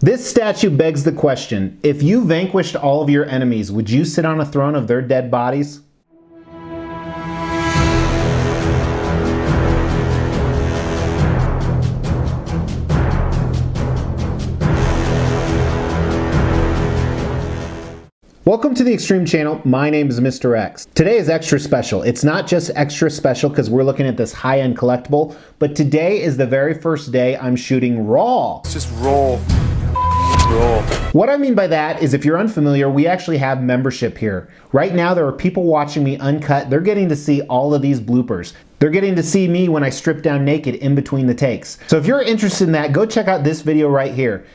This statue begs the question, if you vanquished all of your enemies, would you sit on a throne of their dead bodies? Welcome to the Extreme Channel. My name is Mr. X. Today is extra special. It's not just extra special because we're looking at this high-end collectible, but today is the very first day I'm shooting raw. It's just raw. What I mean by that is, if you're unfamiliar, we actually have membership here. Right now there are people watching me uncut. They're getting to see all of these bloopers. They're getting to see me when I strip down naked in between the takes. So if you're interested in that, go check out this video right here.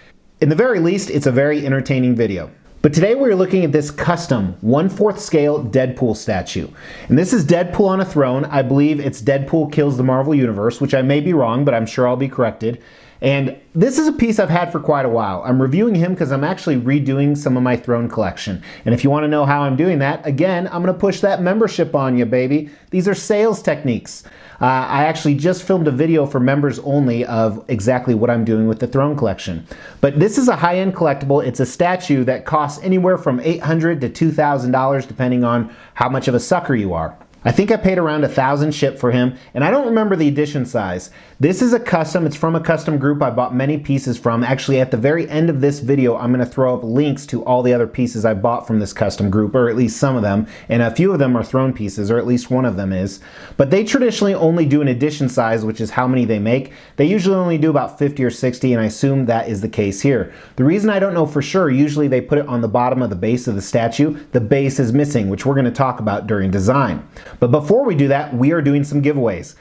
In the very least, it's a very entertaining video. But today we're looking at this custom 1/4 scale Deadpool statue. And this is Deadpool on a throne. I believe it's Deadpool Kills the Marvel Universe, which I may be wrong, but I'm sure I'll be corrected. And this is a piece I've had for quite a while. I'm reviewing him because I'm actually redoing some of my throne collection. And if you want to know how I'm doing that, again, I'm going to push that membership on you, baby. These are sales techniques. I actually just filmed a video for members only of exactly what I'm doing with the throne collection. But this is a high-end collectible. It's a statue that costs anywhere from $800 to $2,000 depending on how much of a sucker you are. I think I paid around $1,000 shipped for him, and I don't remember the edition size. This is a custom. It's from a custom group I bought many pieces from. Actually, at the very end of this video, I'm going to throw up links to all the other pieces I bought from this custom group, or at least some of them, and a few of them are throne pieces, or at least one of them is. But they traditionally only do an edition size, which is how many they make. They usually only do about 50 or 60, and I assume that is the case here. The reason I don't know for sure, usually they put it on the bottom of the base of the statue. The base is missing, which we're going to talk about during design. But before we do that, we are doing some giveaways.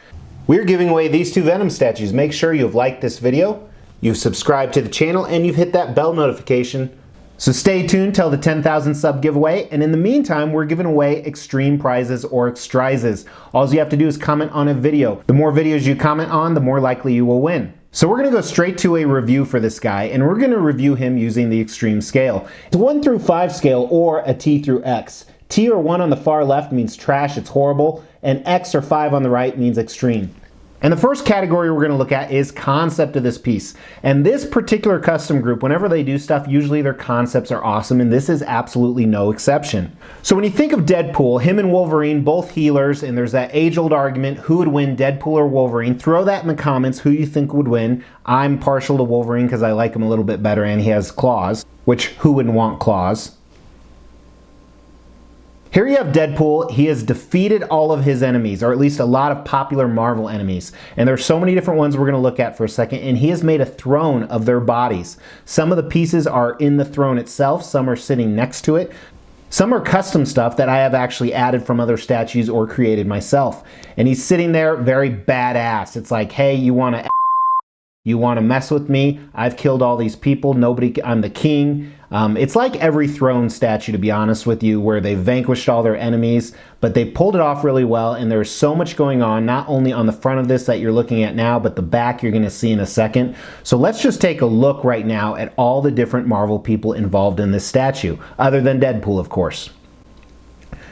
We're giving away these two Venom statues. Make sure you've liked this video, you've subscribed to the channel, and you've hit that bell notification. So stay tuned till the 10,000 sub giveaway, and in the meantime, we're giving away extreme prizes or extrizes. All you have to do is comment on a video. The more videos you comment on, the more likely you will win. So we're going to go straight to a review for this guy, and we're going to review him using the extreme scale. It's 1 through 5 scale, or a T through X. T or 1 on the far left means trash, it's horrible, and X or 5 on the right means extreme. And the first category we're going to look at is concept of this piece. And this particular custom group, whenever they do stuff, usually their concepts are awesome, and this is absolutely no exception. So when you think of Deadpool, him and Wolverine, both healers, and there's that age-old argument, who would win, Deadpool or Wolverine? Throw that in the comments, who you think would win. I'm partial to Wolverine because I like him a little bit better, and he has claws, which who wouldn't want claws? Here you have Deadpool. He has defeated all of his enemies, or at least a lot of popular Marvel enemies. And there's so many different ones we're going to look at for a second. And he has made a throne of their bodies. Some of the pieces are in the throne itself. Some are sitting next to it. Some are custom stuff that I have actually added from other statues or created myself. And he's sitting there very badass. It's like, hey, you want to mess with me? I've killed all these people. I'm the king. It's like every throne statue, to be honest with you, where they vanquished all their enemies, but they pulled it off really well, and there's so much going on, not only on the front of this that you're looking at now, but the back you're going to see in a second. So let's just take a look right now at all the different Marvel people involved in this statue, other than Deadpool, of course.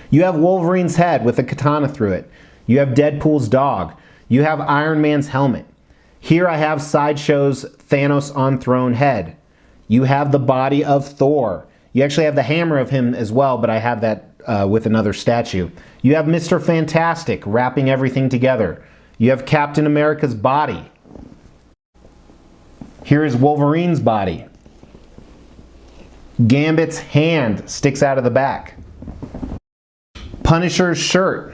You have Wolverine's head with a katana through it. You have Deadpool's dog. You have Iron Man's helmet. Here I have Sideshow's Thanos on throne head. You have the body of Thor. You actually have the hammer of him as well, but I have that with another statue. You have Mr. Fantastic wrapping everything together. You have Captain America's body. Here is Wolverine's body. Gambit's hand sticks out of the back. Punisher's shirt.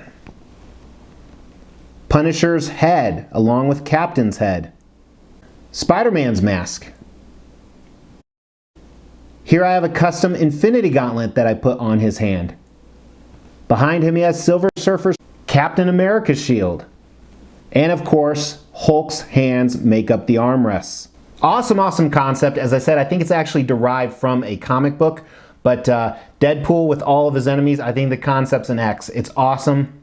Punisher's head, along with Captain's head. Spiderman's mask. Here I have a custom Infinity Gauntlet that I put on his hand. Behind him he has Silver Surfer's Captain America's shield. And of course, Hulk's hands make up the armrests. Awesome, awesome concept. As I said, I think it's actually derived from a comic book, but Deadpool with all of his enemies, I think the concept's an X. It's awesome.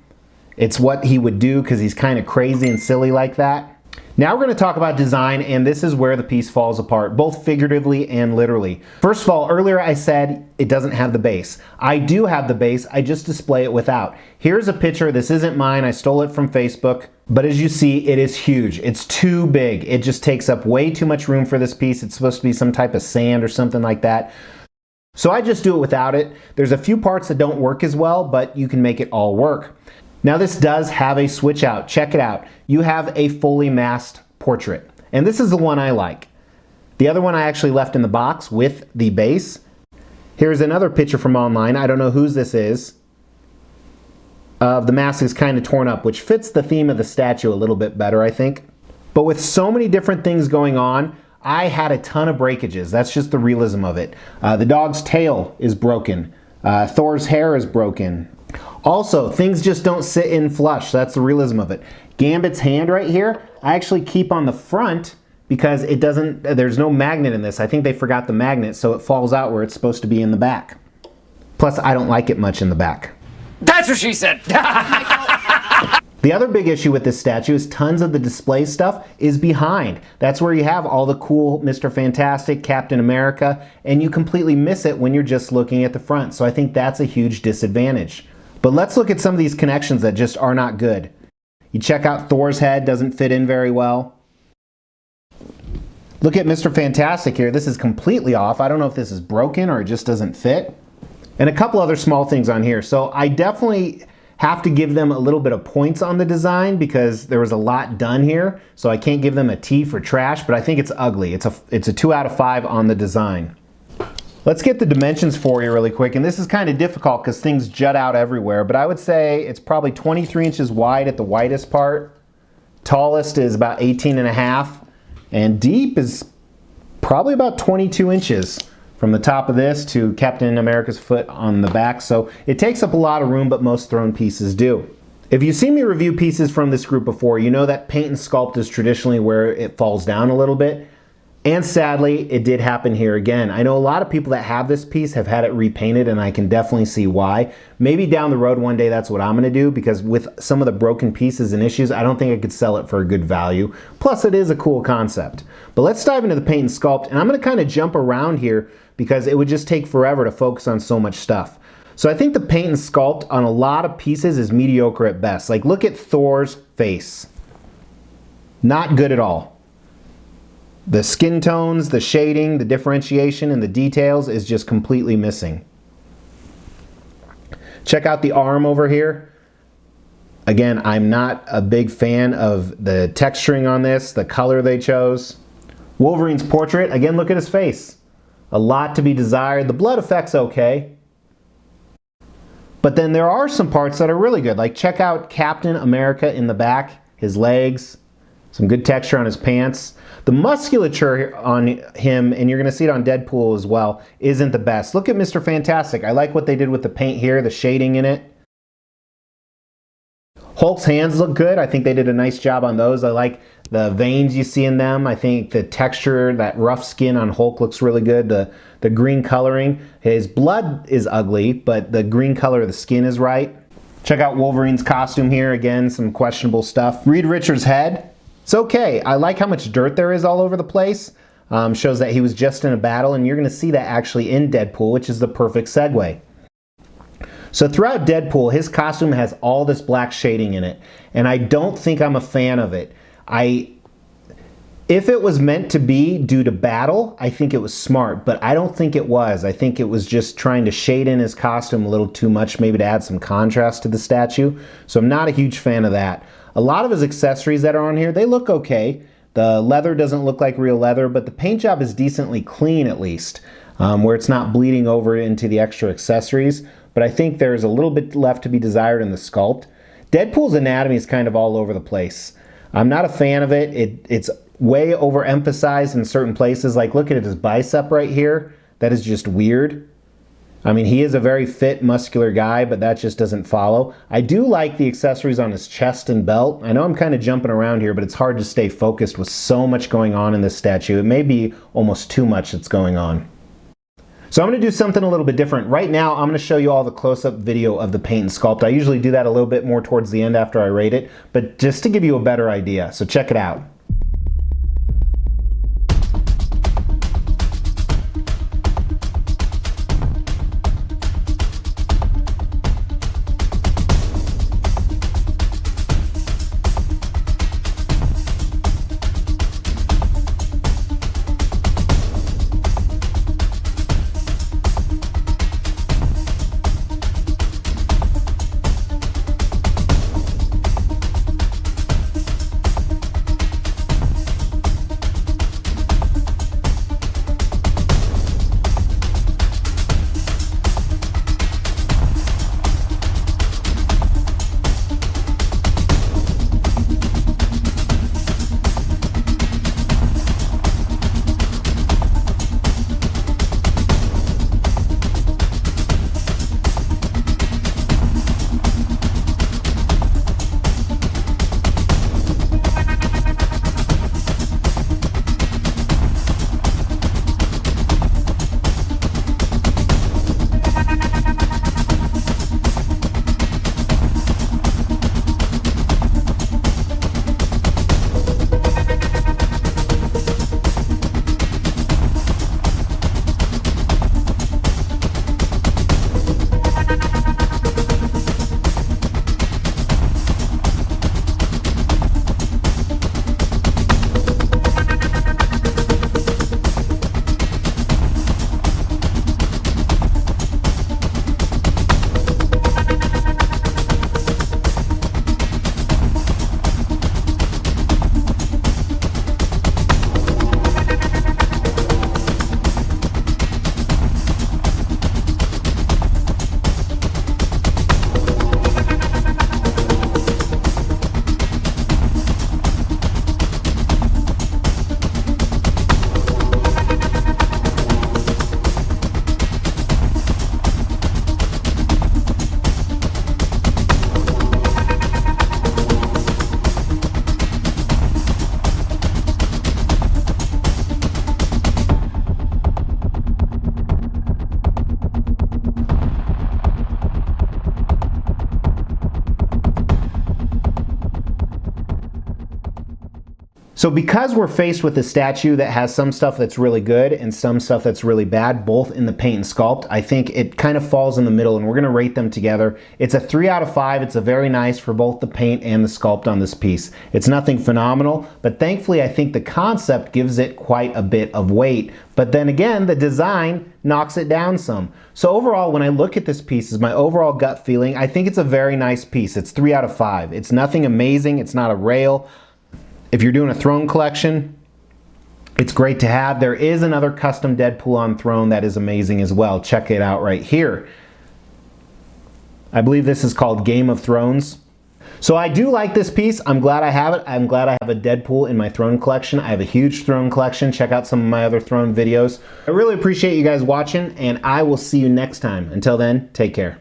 It's what he would do because he's kind of crazy and silly like that. Now we're going to talk about design, and this is where the piece falls apart, both figuratively and literally. First of all, earlier I said it doesn't have the base. I do have the base, I just display it without. Here's a picture, this isn't mine, I stole it from Facebook, but as you see, it is huge. It's too big. It just takes up way too much room for this piece. It's supposed to be some type of sand or something like that. So I just do it without it. There's a few parts that don't work as well, but you can make it all work. Now this does have a switch out. Check it out. You have a fully masked portrait. And this is the one I like. The other one I actually left in the box with the base. Here's another picture from online. I don't know whose this is. The mask is kind of torn up, which fits the theme of the statue a little bit better, I think. But with so many different things going on, I had a ton of breakages. That's just the realism of it. The dog's tail is broken. Thor's hair is broken. Also, things just don't sit in flush. That's the realism of it. Gambit's hand right here, I actually keep on the front because it doesn't, there's no magnet in this. I think they forgot the magnet, so it falls out where it's supposed to be in the back. Plus, I don't like it much in the back. That's what she said! The other big issue with this statue is tons of the display stuff is behind. That's where you have all the cool Mr. Fantastic, Captain America, and you completely miss it when you're just looking at the front. So I think that's a huge disadvantage. But let's look at some of these connections that just are not good. You check out Thor's head, doesn't fit in very well. Look at Mr. Fantastic here. This is completely off. I don't know if this is broken or it just doesn't fit. And a couple other small things on here. So I definitely have to give them a little bit of points on the design because there was a lot done here. So I can't give them a T for trash, but I think it's ugly. It's a 2 out of 5 on the design. Let's get the dimensions for you really quick, and this is kind of difficult because things jut out everywhere, but I would say it's probably 23 inches wide at the widest part. Tallest is about 18.5, and deep is probably about 22 inches from the top of this to Captain America's foot on the back, so it takes up a lot of room, but most throne pieces do. If you've seen me review pieces from this group before, you know that paint and sculpt is traditionally where it falls down a little bit. And sadly, it did happen here again. I know a lot of people that have this piece have had it repainted, and I can definitely see why. Maybe down the road one day that's what I'm gonna do, because with some of the broken pieces and issues, I don't think I could sell it for a good value. Plus, it is a cool concept. But let's dive into the paint and sculpt, and I'm gonna kind of jump around here because it would just take forever to focus on so much stuff. So I think the paint and sculpt on a lot of pieces is mediocre at best. Like, look at Thor's face. Not good at all. The skin tones, the shading, the differentiation, and the details is just completely missing. Check out the arm over here. Again, I'm not a big fan of the texturing on this, the color they chose. Wolverine's portrait, again, look at his face. A lot to be desired. The blood effect's okay. But then there are some parts that are really good. Like, check out Captain America in the back, his legs, some good texture on his pants. The musculature on him, and you're going to see it on Deadpool as well, isn't the best. Look at Mr. Fantastic. I like what they did with the paint here, the shading in it. Hulk's hands look good. I think they did a nice job on those. I like the veins you see in them. I think the texture, that rough skin on Hulk looks really good. The green coloring. His blood is ugly, but the green color of the skin is right. Check out Wolverine's costume here. Again, some questionable stuff. Reed Richards' head. It's okay. I like how much dirt there is all over the place. Shows that he was just in a battle, and you're going to see that actually in Deadpool, which is the perfect segue. So throughout Deadpool, his costume has all this black shading in it, and I don't think I'm a fan of it. If it was meant to be due to battle, I think it was smart, but I don't think it was. I think it was just trying to shade in his costume a little too much, maybe to add some contrast to the statue. So I'm not a huge fan of that. A lot of his accessories that are on here, they look okay. The leather doesn't look like real leather, but the paint job is decently clean at least, where it's not bleeding over into the extra accessories. But I think there's a little bit left to be desired in the sculpt. Deadpool's anatomy is kind of all over the place. I'm not a fan of it. It's way overemphasized in certain places. Like, look at his bicep right here. That is just weird. I mean, he is a very fit, muscular guy, but that just doesn't follow. I do like the accessories on his chest and belt. I know I'm kind of jumping around here, but it's hard to stay focused with so much going on in this statue. It may be almost too much that's going on. So I'm going to do something a little bit different. Right now, I'm going to show you all the close-up video of the paint and sculpt. I usually do that a little bit more towards the end after I rate it, but just to give you a better idea. So check it out. So because we're faced with a statue that has some stuff that's really good and some stuff that's really bad, both in the paint and sculpt, I think it kind of falls in the middle, and we're gonna rate them together. It's a 3 out of 5. It's a very nice for both the paint and the sculpt on this piece. It's nothing phenomenal, but thankfully I think the concept gives it quite a bit of weight. But then again, the design knocks it down some. So overall, when I look at this piece, is my overall gut feeling, I think it's a very nice piece. It's 3 out of 5. It's nothing amazing. It's not a rail. If you're doing a throne collection, it's great to have. There is another custom Deadpool on throne that is amazing as well. Check it out right here. I believe this is called Game of Thrones. So I do like this piece. I'm glad I have it. I'm glad I have a Deadpool in my throne collection. I have a huge throne collection. Check out some of my other throne videos. I really appreciate you guys watching, and I will see you next time. Until then, take care.